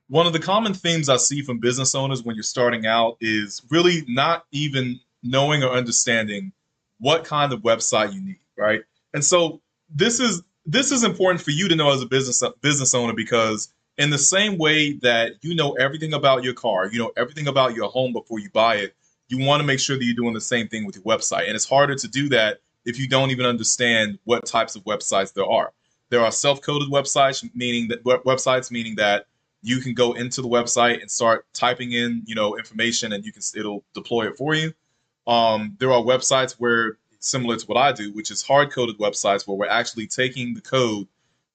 One of the common themes I see from business owners when you're starting out is really not even knowing or understanding what kind of website you need, right? And so this is important for you to know as a business owner because in the same way that you know everything about your car, you know everything about your home before you buy it, you want to make sure that you're doing the same thing with your website. And it's harder to do that if you don't even understand what types of websites there are. There are self-coded websites meaning that you can go into the website and start typing in, information, and it'll deploy it for you. There are websites where similar to what I do, which is hard coded websites where we're actually taking the code,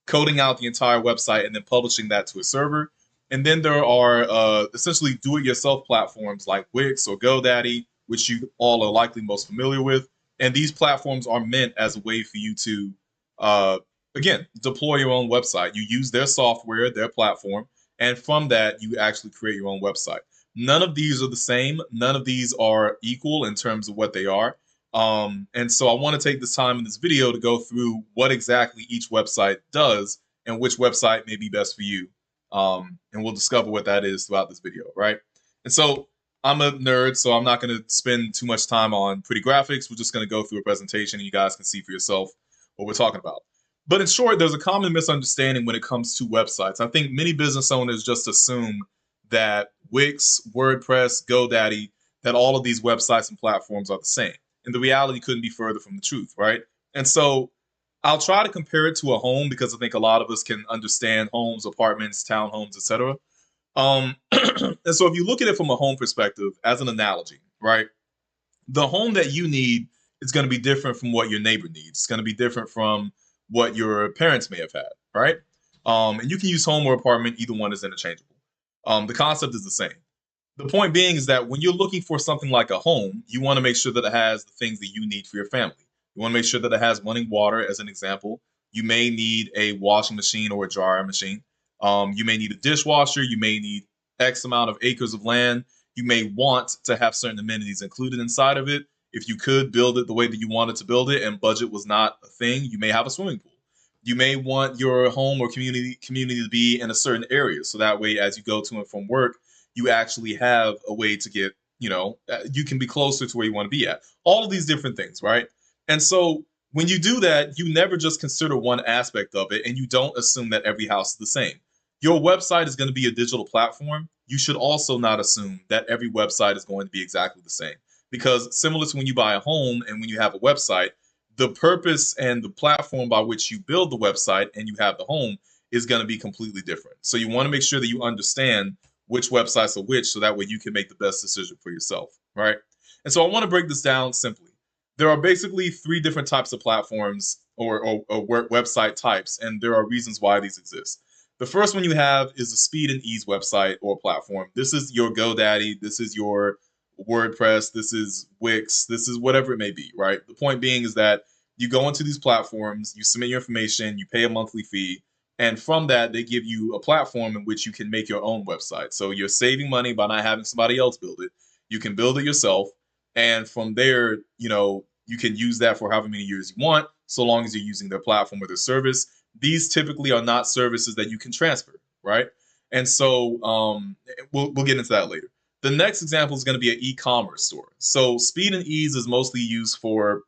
coding out the entire website, and then publishing that to a server. And then there are essentially do-it-yourself platforms like Wix or GoDaddy, which you all are likely most familiar with. And these platforms are meant as a way for you to, uh, again, deploy your own website. You use their software, their platform, and from that, you actually create your own website. None of these are the same. None of these are equal in terms of what they are. And so I want to take this time in this video to go through what exactly each website does and which website may be best for you. And we'll discover what that is throughout this video, right? And so I'm a nerd, so I'm not going to spend too much time on pretty graphics. We're just going to go through a presentation and you guys can see for yourself what we're talking about. But in short, there's a common misunderstanding when it comes to websites. I think many business owners just assume that Wix, WordPress, GoDaddy, that all of these websites and platforms are the same. And the reality couldn't be further from the truth, right? And so I'll try to compare it to a home because I think a lot of us can understand homes, apartments, townhomes, etc. And so if you look at it from a home perspective, as an analogy, right? The home that you need is going to be different from what your neighbor needs. It's going to be different from what your parents may have had, right? And you can use home or apartment, either one is interchangeable. The concept is the same. The point being is that when you're looking for something like a home, you want to make sure that it has the things that you need for your family. You want to make sure that it has running water, as an example. You may need a washing machine or a dryer machine. You may need a dishwasher. You may need X amount of acres of land. You may want to have certain amenities included inside of it. If you could build it the way that you wanted to build it and budget was not a thing, you may have a swimming pool. You may want your home or community to be in a certain area. So that way, as you go to and from work, you actually have a way to get, you can be closer to where you want to be at. All of these different things, right? And so when you do that, you never just consider one aspect of it and you don't assume that every house is the same. Your website is going to be a digital platform. You should also not assume that every website is going to be exactly the same. Because similar to when you buy a home and when you have a website, the purpose and the platform by which you build the website and you have the home is going to be completely different. So you want to make sure that you understand which websites are which so that way you can make the best decision for yourself, right? And so I want to break this down simply. There are basically three different types of platforms or website types, and there are reasons why these exist. The first one you have is a speed and ease website or platform. This is your GoDaddy, this is your WordPress, this is Wix, this is whatever it may be, right? The point being is that you go into these platforms, you submit your information, you pay a monthly fee, and from that, they give you a platform in which you can make your own website. So you're saving money by not having somebody else build it. You can build it yourself. And from there, you can use that for however many years you want, so long as you're using their platform or their service. These typically are not services that you can transfer, right? And so we'll get into that later. The next example is going to be an e-commerce store. So speed and ease is mostly used for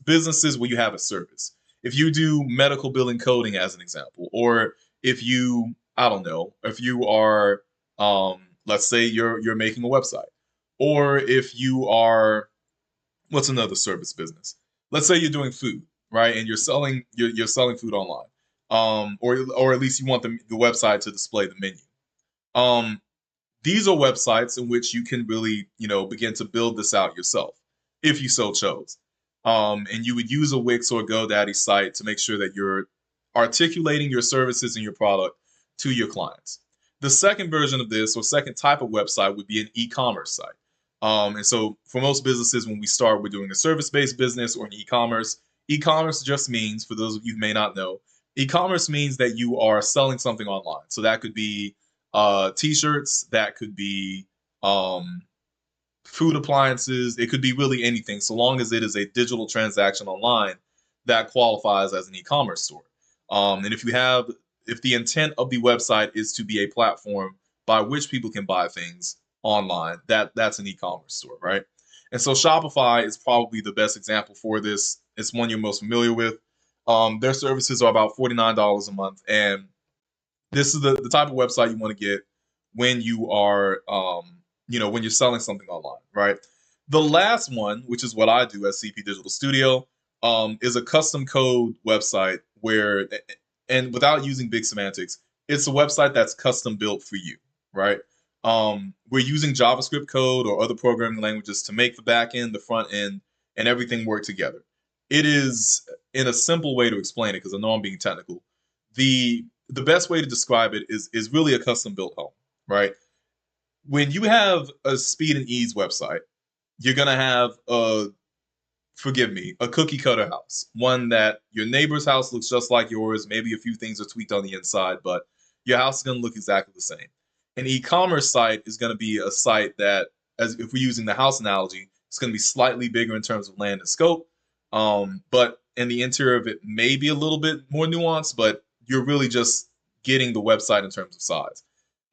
businesses where you have a service. If you do medical billing coding, as an example, or if you, I don't know, if you are, let's say you're making a website, or if you are, what's another service business? Let's say you're doing food, right, and you're selling food online, or at least you want the website to display the menu. Um, these are websites in which you can really, begin to build this out yourself, if you so chose. And you would use a Wix or GoDaddy site to make sure that you're articulating your services and your product to your clients. The second version of this, or second type of website, would be an e-commerce site. And so for most businesses, when we start, we're doing a service-based business or an e-commerce. E-commerce just means, for those of you who may not know, e-commerce means that you are selling something online. So that could be t-shirts, that could be food appliances, it could be really anything, so long as it is a digital transaction online that qualifies as an e-commerce store. And if the intent of the website is to be a platform by which people can buy things online. That's an e-commerce store, right? And so Shopify is probably the best example for this. It's one you're most familiar with. Their services are about $49 a month, and this is the type of website you want to get when you are when you're selling something online, right? The last one, which is what I do at CP Digital Studio, is a custom code website where, and without using big semantics, it's a website that's custom built for you, right? We're using JavaScript code or other programming languages to make the back end, the front end, and everything work together. It is, in a simple way to explain it, because I know I'm being technical, the best way to describe it is really a custom built home, right? When you have a speed and ease website, you're gonna have a cookie cutter house, one that your neighbor's house looks just like yours. Maybe a few things are tweaked on the inside, but your house is gonna look exactly the same. An e-commerce site is gonna be a site that, as if we're using the house analogy, it's gonna be slightly bigger in terms of land and scope, but in the interior of it may be a little bit more nuanced, but you're really just getting the website in terms of size.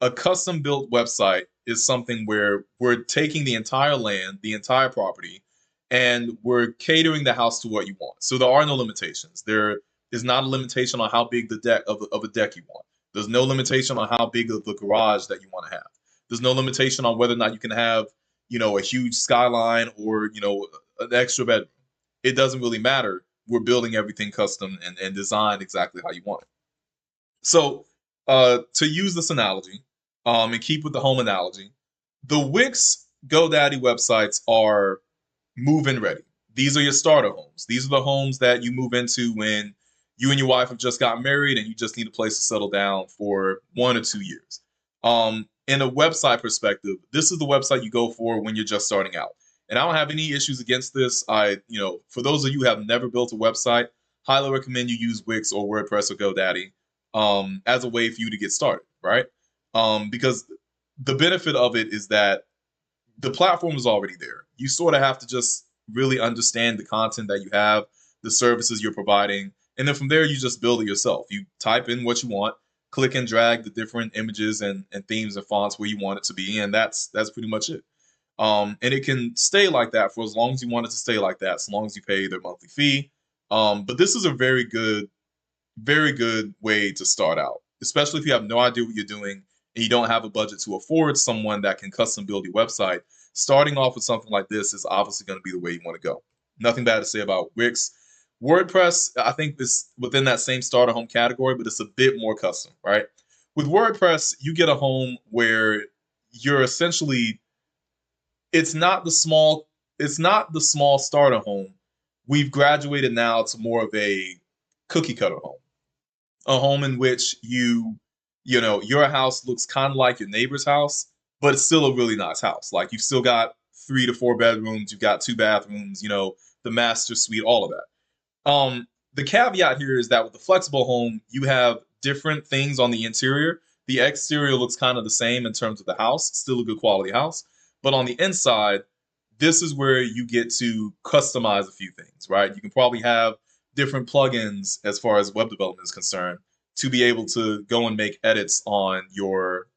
A custom built website is something where we're taking the entire land, the entire property, and we're catering the house to what you want. So there are no limitations. There is not a limitation on how big the deck of a deck you want. There's no limitation on how big of the garage that you want to have. There's no limitation on whether or not you can have, a huge skyline or, an extra bedroom. It doesn't really matter. We're building everything custom and designed exactly how you want it. So, to use this analogy, and keep with the home analogy, the Wix GoDaddy websites are move-in ready. These are your starter homes. These are the homes that you move into when you and your wife have just got married and you just need a place to settle down for 1 or 2 years. In a website perspective, this is the website you go for when you're just starting out. And I don't have any issues against this. For those of you who have never built a website, highly recommend you use Wix or WordPress or GoDaddy as a way for you to get started, right? Because the benefit of it is that the platform is already there. You sort of have to just really understand the content that you have, the services you're providing, and then from there you just build it yourself. You type in what you want, click and drag the different images and themes and fonts where you want it to be, and that's pretty much it. And it can stay like that for as long as you want it to stay like that, as long as you pay their monthly fee. But this is a very good way to start out, especially if you have no idea what you're doing and you don't have a budget to afford someone that can custom build your website. Starting off with something like this is obviously going to be the way you want to go. Nothing bad to say about Wix. WordPress, I think this within that same starter home category, but it's a bit more custom, right? With WordPress, you get a home where you're essentially it's not the small starter home. We've graduated now to more of a cookie cutter home, a home in which your house looks kind of like your neighbor's house, but it's still a really nice house. Like you've still got 3 to 4 bedrooms, you've got 2 bathrooms, the master suite, all of that. The caveat here is that with the flexible home, you have different things on the interior. The exterior looks kind of the same in terms of the house, still a good quality house. But on the inside, this is where you get to customize a few things, right? You can probably have different plugins as far as web development is concerned to be able to go and make edits on your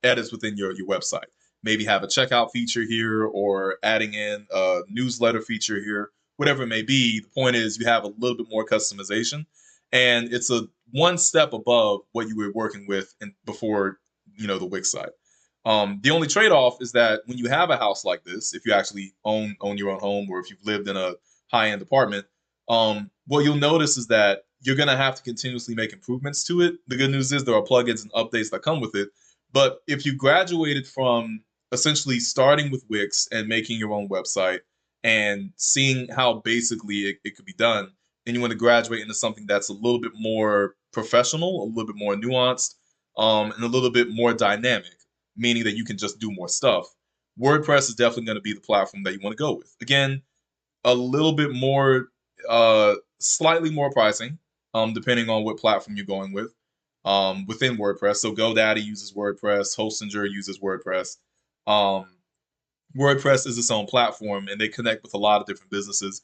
edits within your website. Maybe have a checkout feature here or adding in a newsletter feature here, whatever it may be. The point is you have a little bit more customization, and it's a one step above what you were working with before the Wix site. The only trade-off is that when you have a house like this, if you actually own your own home, or if you've lived in a high-end apartment, what you'll notice is that you're going to have to continuously make improvements to it. The good news is there are plugins and updates that come with it. But if you graduated from essentially starting with Wix and making your own website and seeing how basically it could be done, and you want to graduate into something that's a little bit more professional, a little bit more nuanced, and a little bit more dynamic, meaning that you can just do more stuff, WordPress is definitely going to be the platform that you want to go with. Again, a little bit more, slightly more pricing, depending on what platform you're going with within WordPress. So GoDaddy uses WordPress, Hostinger uses WordPress. WordPress is its own platform, and they connect with a lot of different businesses.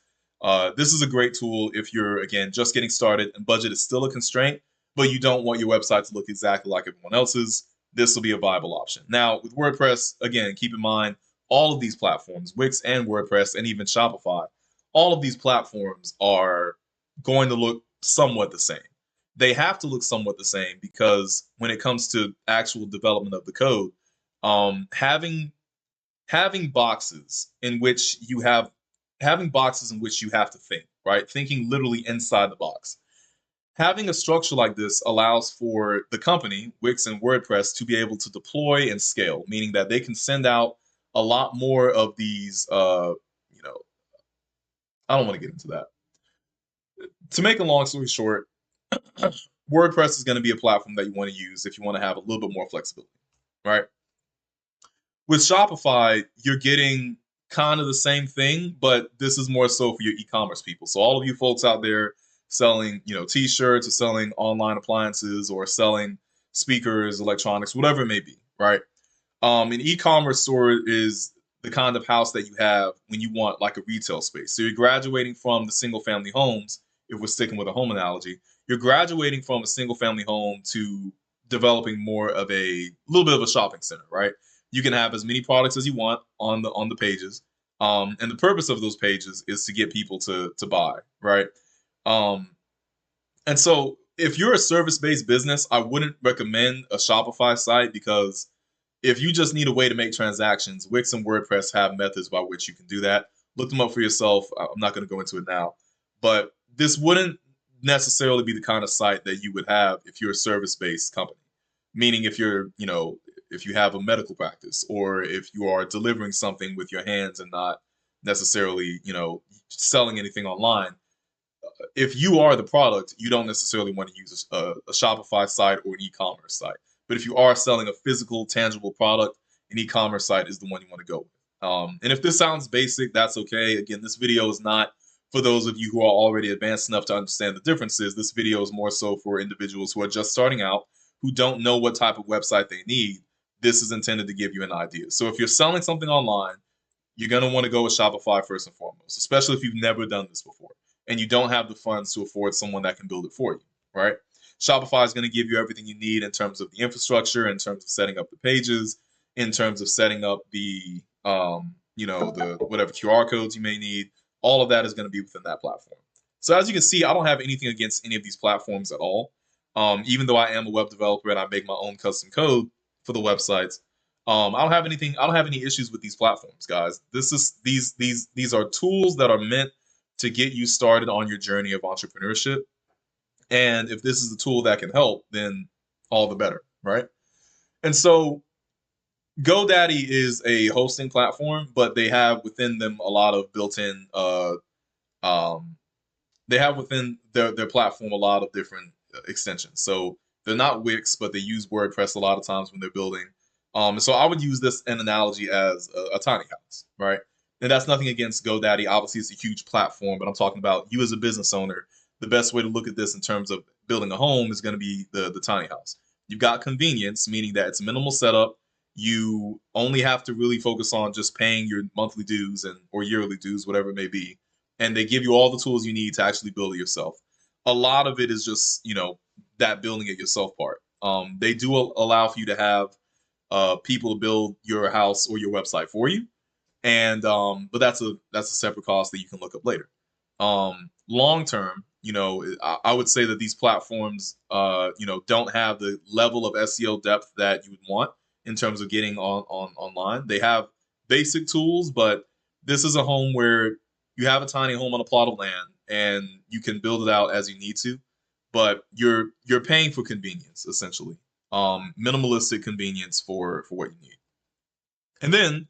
This is a great tool if you're, again, just getting started and budget is still a constraint, but you don't want your website to look exactly like everyone else's. this will be a viable option. Now, with WordPress, again, keep in mind all of these platforms, Wix and WordPress, and even Shopify, all of these platforms are going to look somewhat the same. They have to look somewhat the same because when it comes to actual development of the code, having boxes in which you have to think, right? Thinking literally inside the box. Having a structure like this allows for the company, Wix and WordPress, to be able to deploy and scale, meaning that they can send out a lot more of these, I don't want to get into that. To make a long story short, WordPress is going to be a platform that you want to use if you want to have a little bit more flexibility, right? With Shopify, you're getting kind of the same thing, but this is more so for your e-commerce people. So all of you folks out there selling, t-shirts or selling online appliances or selling speakers, electronics, whatever it may be, right? An e-commerce store is the kind of house that you have when you want like a retail space. So you're graduating from the single family homes, if we're sticking with a home analogy, you're graduating from a single family home to developing more of a little bit of a shopping center, right? You can have as many products as you want on the pages, and the purpose of those pages is to get people to buy, right? Um, and so if you're a service-based business, I wouldn't recommend a Shopify site because if you just need a way to make transactions, Wix and WordPress have methods by which you can do that. Look them up for yourself. I'm not going to go into it now, but this wouldn't necessarily be the kind of site that you would have if you're a service-based company. Meaning if you're, if you have a medical practice or if you are delivering something with your hands and not necessarily, selling anything online. If you are the product, you don't necessarily want to use a Shopify site or an e-commerce site. But if you are selling a physical, tangible product, an e-commerce site is the one you want to go with. And if this sounds basic, that's okay. Again, this video is not for those of you who are already advanced enough to understand the differences. This video is more so for individuals who are just starting out, who don't know what type of website they need. This is intended to give you an idea. So if you're selling something online, you're going to want to go with Shopify first and foremost, especially if you've never done this before and you don't have the funds to afford someone that can build it for you, right? Shopify is going to give you everything you need in terms of the infrastructure, in terms of setting up the pages, in terms of setting up the, the whatever QR codes you may need. All of that is going to be within that platform. So as you can see, I don't have anything against any of these platforms at all. Even though I am a web developer and I make my own custom code for the websites, I don't have anything. I don't have any issues with these platforms, guys. These are tools that are meant to get you started on your journey of entrepreneurship. And if this is a tool that can help, then all the better, right? And so GoDaddy is a hosting platform, but they have within them a lot of built-in. They have within their platform a lot of different extensions. So they're not Wix, but they use WordPress a lot of times when they're building. So I would use this an analogy as a tiny house, right? And that's nothing against GoDaddy. Obviously, it's a huge platform, but I'm talking about you as a business owner. The best way to look at this in terms of building a home is going to be the tiny house. You've got convenience, meaning that it's minimal setup. You only have to really focus on just paying your monthly dues or yearly dues, whatever it may be. And they give you all the tools you need to actually build it yourself. A lot of it is just, that building it yourself part. They do allow for you to have people to build your house or your website for you. And but that's a separate cost that you can look up later. Long term, I would say that these platforms, don't have the level of SEO depth that you would want in terms of getting online. They have basic tools, but this is a home where you have a tiny home on a plot of land and you can build it out as you need to, but you're paying for convenience essentially, minimalistic convenience for what you need. And then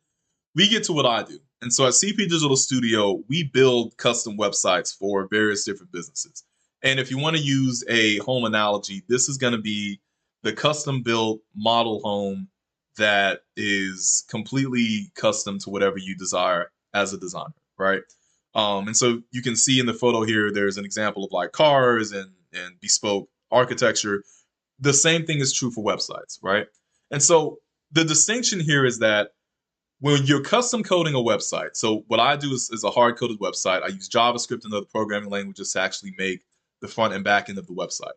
we get to what I do. And so at CP Digital Studio, we build custom websites for various different businesses. And if you want to use a home analogy, this is going to be the custom built model home that is completely custom to whatever you desire as a designer, right? And so you can see in the photo here, there's an example of like cars and bespoke architecture. The same thing is true for websites, right? And so the distinction here is that when you're custom coding a website, so what I do is a hard coded website. I use JavaScript and other programming languages to actually make the front and back end of the website.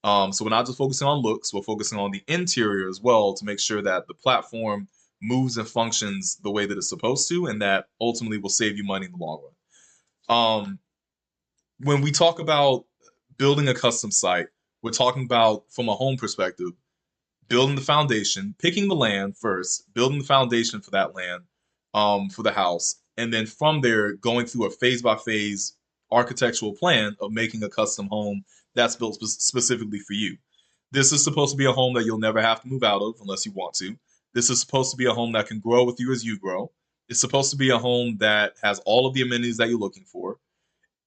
So we're not just focusing on looks, we're focusing on the interior as well to make sure that the platform moves and functions the way that it's supposed to, and that ultimately will save you money in the long run. When we talk about building a custom site, we're talking about, from a home perspective, building the foundation, picking the land first, building the foundation for that land, for the house, and then from there going through a phase by phase architectural plan of making a custom home that's built specifically for you. This is supposed to be a home that you'll never have to move out of unless you want to. This is supposed to be a home that can grow with you as you grow. It's supposed to be a home that has all of the amenities that you're looking for.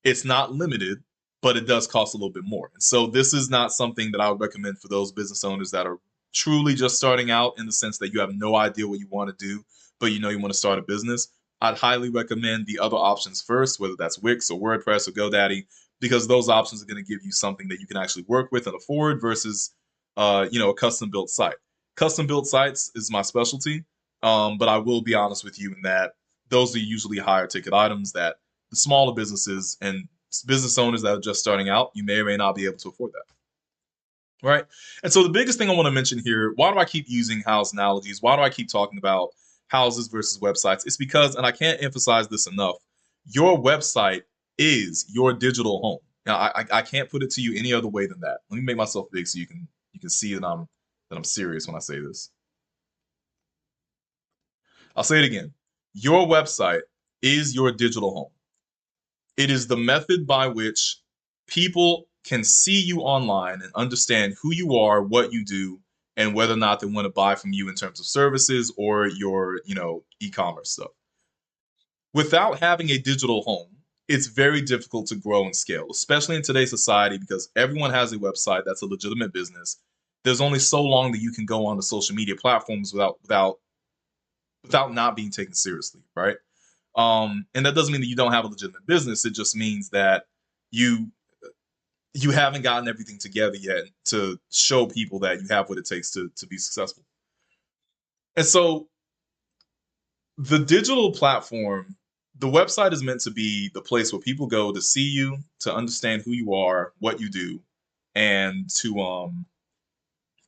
It's not limited, but it does cost a little bit more. And so this is not something that I would recommend for those business owners that are truly just starting out, in the sense that you have no idea what you want to do, but you know you want to start a business. I'd highly recommend the other options first, whether that's Wix or WordPress or GoDaddy, because those options are going to give you something that you can actually work with and afford versus, a custom built site. Custom built sites is my specialty, but I will be honest with you in that those are usually higher ticket items that the smaller businesses and business owners that are just starting out, you may or may not be able to afford that. Right. And so the biggest thing I want to mention here, why do I keep using house analogies? Why do I keep talking about houses versus websites? It's because, and I can't emphasize this enough, your website is your digital home. Now, I can't put it to you any other way than that. Let me make myself big so you can see that I'm serious when I say this. I'll say it again. Your website is your digital home. It is the method by which people can see you online and understand who you are, what you do, and whether or not they want to buy from you in terms of services or your, e-commerce stuff. Without having a digital home, it's very difficult to grow and scale, especially in today's society, because everyone has a website that's a legitimate business. There's only so long that you can go on the social media platforms without not being taken seriously, right? And that doesn't mean that you don't have a legitimate business. It just means that you you haven't gotten everything together yet to show people that you have what it takes to be successful. And so the digital platform, the website is meant to be the place where people go to see you, to understand who you are, what you do, and to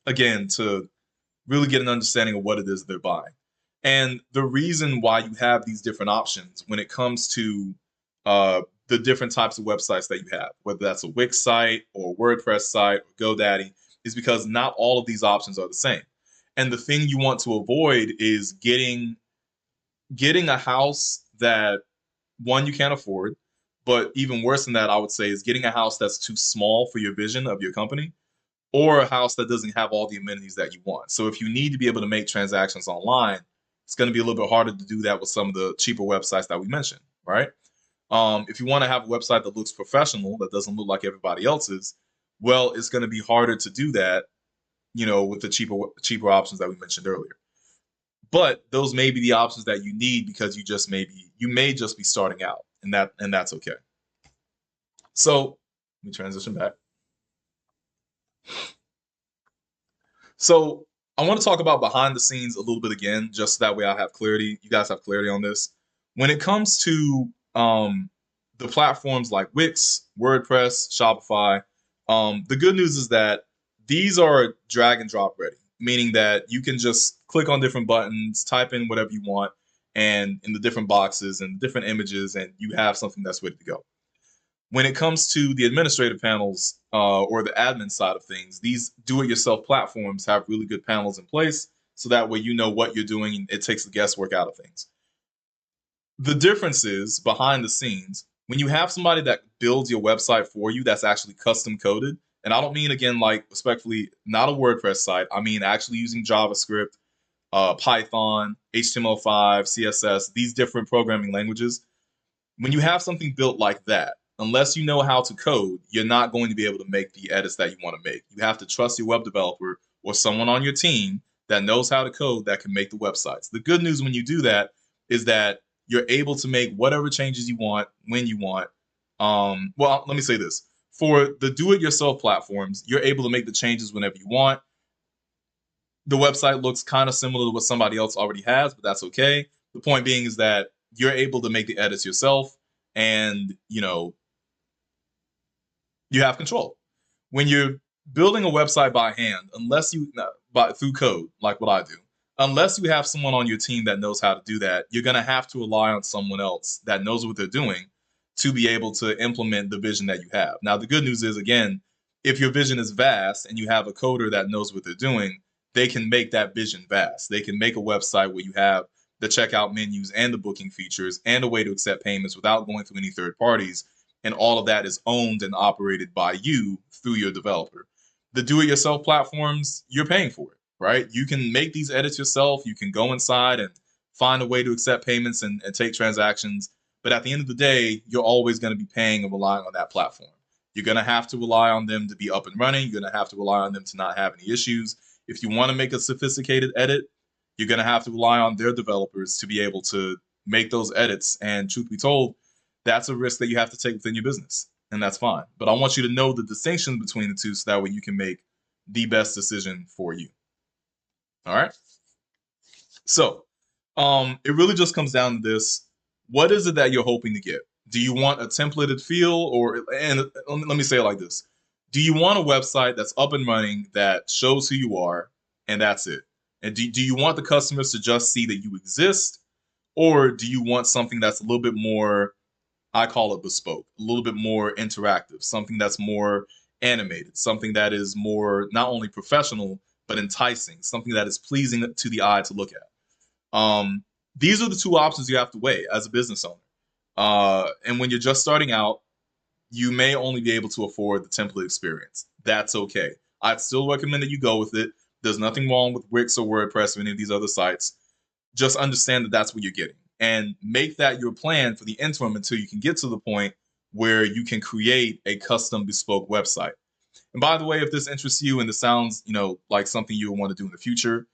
again to really get an understanding of what it is they're buying. And the reason why you have these different options when it comes to the different types of websites that you have, whether that's a Wix site or a WordPress site or GoDaddy, is because not all of these options are the same. And the thing you want to avoid is getting a house that, one, you can't afford, but even worse than that, I would say, is getting a house that's too small for your vision of your company, or a house that doesn't have all the amenities that you want. So if you need to be able to make transactions online, it's going to be a little bit harder to do that with some of the cheaper websites that we mentioned, right? If you want to have a website that looks professional, that doesn't look like everybody else's, well, it's going to be harder to do that, with the cheaper options that we mentioned earlier. But those may be the options that you need because you may just be starting out, and that's okay. So let me transition back. So I want to talk about behind the scenes a little bit again, just so that way I have clarity. You guys have clarity on this. When it comes to the platforms like Wix, WordPress, Shopify, the good news is that these are drag and drop ready, meaning that you can just click on different buttons, type in whatever you want, and in the different boxes and different images, and you have something that's ready to go. When it comes to the administrative panels or the admin side of things, these do-it-yourself platforms have really good panels in place, so that way you know what you're doing and it takes the guesswork out of things. The difference is behind the scenes, when you have somebody that builds your website for you that's actually custom coded, and I don't mean, again, like, respectfully, not a WordPress site. I mean actually using JavaScript, Python, HTML5, CSS, these different programming languages. When you have something built like that, unless you know how to code, you're not going to be able to make the edits that you want to make. You have to trust your web developer or someone on your team that knows how to code that can make the websites. The good news when you do that is that you're able to make whatever changes you want when you want. Well, let me say this. For the do-it-yourself platforms, you're able to make the changes whenever you want. The website looks kind of similar to what somebody else already has, but that's okay. The point being is that you're able to make the edits yourself, and you have control. When you're building a website by hand, unless you through code, like what I do, unless you have someone on your team that knows how to do that, you're going to have to rely on someone else that knows what they're doing to be able to implement the vision that you have. Now, the good news is, again, if your vision is vast and you have a coder that knows what they're doing, they can make that vision vast. They can make a website where you have the checkout menus and the booking features and a way to accept payments without going through any third parties. And all of that is owned and operated by you through your developer. The do-it-yourself platforms, you're paying for it, right? You can make these edits yourself. You can go inside and find a way to accept payments and take transactions. But at the end of the day, you're always going to be paying and relying on that platform. You're going to have to rely on them to be up and running. You're going to have to rely on them to not have any issues. If you want to make a sophisticated edit, you're going to have to rely on their developers to be able to make those edits. And truth be told, that's a risk that you have to take within your business. And that's fine. But I want you to know the distinction between the two so that way you can make the best decision for you. All right. So it really just comes down to this. What is it that you're hoping to get? Do you want a templated feel, or, and let me say it like this. Do you want a website that's up and running that shows who you are and that's it? And do you want the customers to just see that you exist, or do you want something that's a little bit more, I call it bespoke, a little bit more interactive, something that's more animated, something that is more not only professional, but enticing, something that is pleasing to the eye to look at? These are the two options you have to weigh as a business owner. And when you're just starting out, you may only be able to afford the template experience. That's okay. I'd still recommend that you go with it. There's nothing wrong with Wix or WordPress or any of these other sites. Just understand that that's what you're getting, and make that your plan for the interim until you can get to the point where you can create a custom bespoke website. And by the way, if this interests you and this sounds, like something you want to do in the future,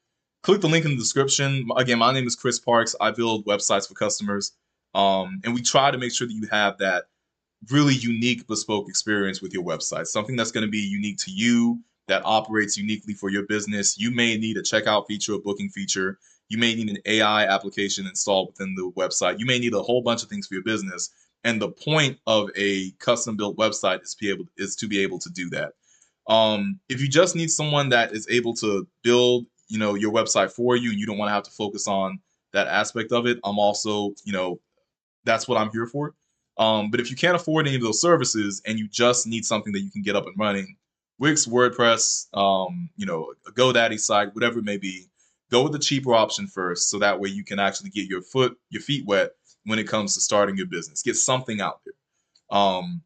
click the link in the description. Again, my name is Chris Parks. I build websites for customers. And we try to make sure that you have that really unique bespoke experience with your website, something that's going to be unique to you, that operates uniquely for your business. You may need a checkout feature, a booking feature. You may need an AI application installed within the website. You may need a whole bunch of things for your business. And the point of a custom built website is to be able to do that. If you just need someone that is able to build, your website for you, and you don't want to have to focus on that aspect of it, I'm also, that's what I'm here for. But if you can't afford any of those services and you just need something that you can get up and running, Wix, WordPress, a GoDaddy site, whatever it may be, go with the cheaper option first, so that way you can actually get your feet wet when it comes to starting your business. Get something out there. And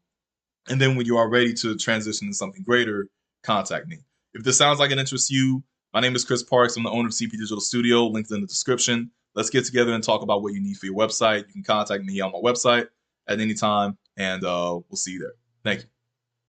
then when you are ready to transition to something greater, contact me. If this sounds like it interests you, my name is Chris Parks. I'm the owner of CP Digital Studio, linked in the description. Let's get together and talk about what you need for your website. You can contact me on my website at any time, and we'll see you there. Thank you.